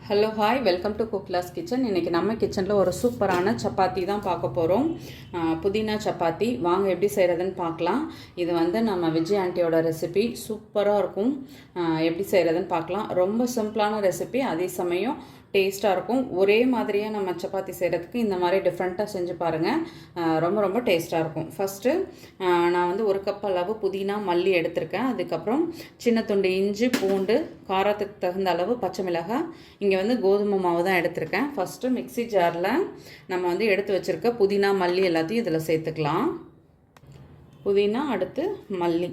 Hello hi welcome to குக்லாஸ் kitchen. இன்றைக்கி நம்ம கிச்சனில் ஒரு சூப்பரான சப்பாத்தி தான் பார்க்க போகிறோம். புதினா சப்பாத்தி. வாங்க எப்படி செய்கிறதுன்னு பார்க்கலாம். இது வந்து நம்ம விஜய் ஆண்டியோட ரெசிபி. சூப்பராக இருக்கும். எப்படி செய்கிறதுன்னு பார்க்கலாம். ரொம்ப சிம்பிளான ரெசிபி, அதே சமயம் டேஸ்ட்டாக இருக்கும். ஒரே மாதிரியாக நம்ம சப்பாத்தி செய்கிறதுக்கு இந்த மாதிரி டிஃப்ரெண்ட்டாக செஞ்சு பாருங்கள். ரொம்ப ரொம்ப டேஸ்ட்டாக இருக்கும். ஃபஸ்ட்டு நான் வந்து 1 கப் அளவு புதினா மல்லி எடுத்திருக்கேன். அதுக்கப்புறம் சின்ன துண்டு இஞ்சி, பூண்டு, காரத்துக்கு தகுந்த அளவு பச்சை மிளகாய். இங்கே வந்து கோதுமை மாவு தான் எடுத்திருக்கேன். ஃபஸ்ட்டு மிக்ஸி ஜாரில் நம்ம வந்து எடுத்து வச்சுருக்க புதினா மல்லி எல்லாத்தையும் இதில் சேர்த்துக்கலாம். புதினா, அடுத்து மல்லி,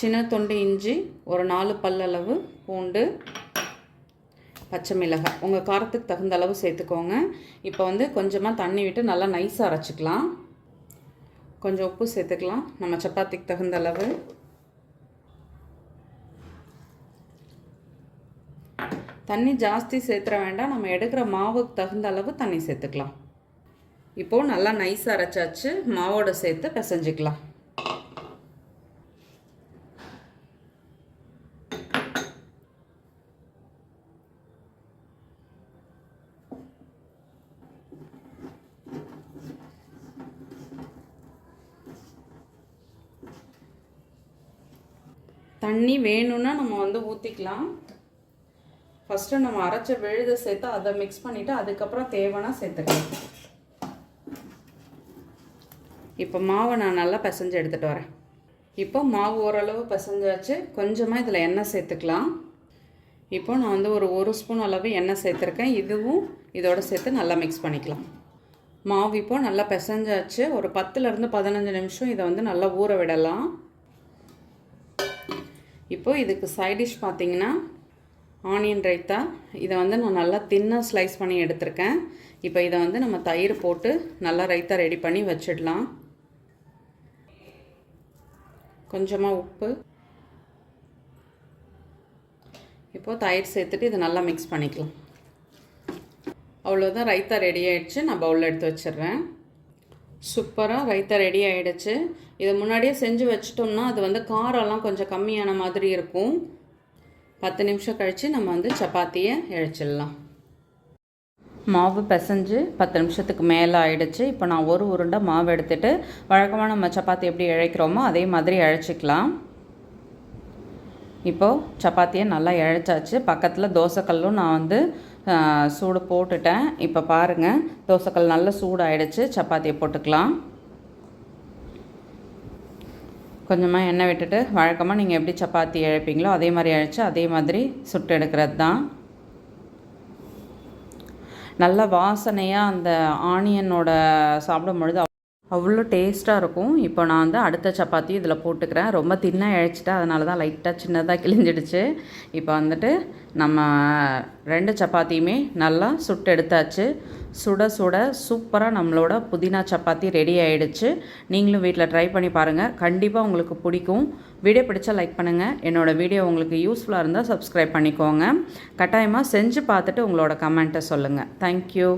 சின்ன துண்டு இஞ்சி, ஒரு 4 பல்லளவு பூண்டு, பச்சை மிளகாய் உங்கள் காரத்துக்கு தகுந்த அளவு சேர்த்துக்கோங்க. இப்போ வந்து கொஞ்சமாக தண்ணி விட்டு நல்லா நைஸாக அரைச்சிக்கலாம். கொஞ்சம் உப்பு சேர்த்துக்கலாம் நம்ம சப்பாத்திக்கு தகுந்த அளவு. தண்ணி ஜாஸ்தி சேர்த்துற வேண்டாம், நம்ம எடுக்கிற மாவுக்கு தகுந்த அளவு தண்ணி சேர்த்துக்கலாம். இப்போது நல்லா நைஸாக அரைச்சாச்சு. மாவோடு சேர்த்து பிசைஞ்சிக்கலாம். தண்ணி வேணும்னா நம்ம வந்து ஊற்றிக்கலாம். ஃபஸ்ட்டு நம்ம அரைச்ச விழுதை சேர்த்து அதை மிக்ஸ் பண்ணிவிட்டு அதுக்கப்புறம் தேவைன்னா சேர்த்துக்கலாம். இப்போ மாவை நான் நல்லா பிசைஞ்சு எடுத்துகிட்டு வரேன். இப்போ மாவு ஓரளவு பிசைஞ்சாச்சு. கொஞ்சமாக இதில் எண்ணெய் சேர்த்துக்கலாம். இப்போ நான் வந்து ஒரு ஸ்பூன் அளவு எண்ணெய் சேர்த்துருக்கேன். இதுவும் இதோட சேர்த்து நல்லா மிக்ஸ் பண்ணிக்கலாம். மாவு இப்போ நல்லா பிசைஞ்சாச்சு. ஒரு 10லேருந்து 15 நிமிஷம் இதை வந்து நல்லா ஊற விடலாம். இப்போது இதுக்கு சைட் டிஷ் பார்த்திங்கன்னா ஆனியன் ரைத்தா. இதை வந்து நான் நல்லா தின்னாக ஸ்லைஸ் பண்ணி எடுத்திருக்கேன். இப்போ இதை வந்து நம்ம தயிர் போட்டு நல்லா ரைத்தா ரெடி பண்ணி வச்சிடலாம். கொஞ்சமாக உப்பு, இப்போது தயிர் சேர்த்துட்டு இதை நல்லா மிக்ஸ் பண்ணிக்கலாம். அவ்வளோதான், ரைத்தா ரெடி ஆகிடுச்சு. நான் பவுலில் எடுத்து வச்சிடுறேன். சூப்பராக ரைத்தா ரெடி ஆகிடுச்சு. இதை முன்னாடியே செஞ்சு வச்சிட்டோம்னா அது வந்து காரம்லாம் கொஞ்சம் கம்மியான மாதிரி இருக்கும். 10 நிமிஷம் கழித்து நம்ம வந்து சப்பாத்தியை இழைச்சிடலாம். மாவு பிசைஞ்சு 10 நிமிஷத்துக்கு மேலே ஆகிடுச்சு. இப்போ நான் ஒரு உருண்டை மாவு எடுத்துகிட்டு வழக்கமாக நம்ம சப்பாத்தி எப்படி இழைக்கிறோமோ அதே மாதிரி இழைச்சிக்கலாம். இப்போது சப்பாத்தியை நல்லா இழைச்சாச்சு. பக்கத்தில் தோசைக்கல்லும் நான் வந்து சூடு போட்டுட்டேன். இப்போ பாருங்கள், தோசைக்கல் நல்லா சூடாகிடுச்சு. சப்பாத்தியை போட்டுக்கலாம். கொஞ்சமாக எண்ணெய் விட்டுட்டு வழக்கமாக நீங்கள் எப்படி சப்பாத்தி இழைப்பீங்களோ அதே மாதிரி இழைச்சி அதே மாதிரி சுட்டு எடுக்கிறது தான். நல்ல வாசனையாக அந்த ஆனியனோட சாப்பிடும் பொழுது அவ்வளோ டேஸ்ட்டாக இருக்கும். இப்போ நான் வந்து அடுத்த சப்பாத்தி இதில் போட்டுக்கிறேன். ரொம்ப தின்னாக இழைச்சிட்டேன், அதனால தான் லைட்டாக சின்னதாக கிழிஞ்சிடுச்சு. இப்போ வந்துட்டு நம்ம 2 சப்பாத்தியுமே நல்லா சுட்டு எடுத்தாச்சு. சுட சுட சூப்பராக நம்மளோட புதினா சப்பாத்தி ரெடி ஆகிடுச்சு. நீங்களும் வீட்டில் ட்ரை பண்ணி பாருங்கள். கண்டிப்பாக உங்களுக்கு பிடிக்கும். வீடியோ பிடிச்சா லைக் பண்ணுங்கள். என்னோடய வீடியோ உங்களுக்கு யூஸ்ஃபுல்லாக இருந்தால் சப்ஸ்கிரைப் பண்ணிக்கோங்க. கட்டாயமாக செஞ்சு பார்த்துட்டு உங்களோட கமெண்ட்டை சொல்லுங்கள். தேங்க்யூ.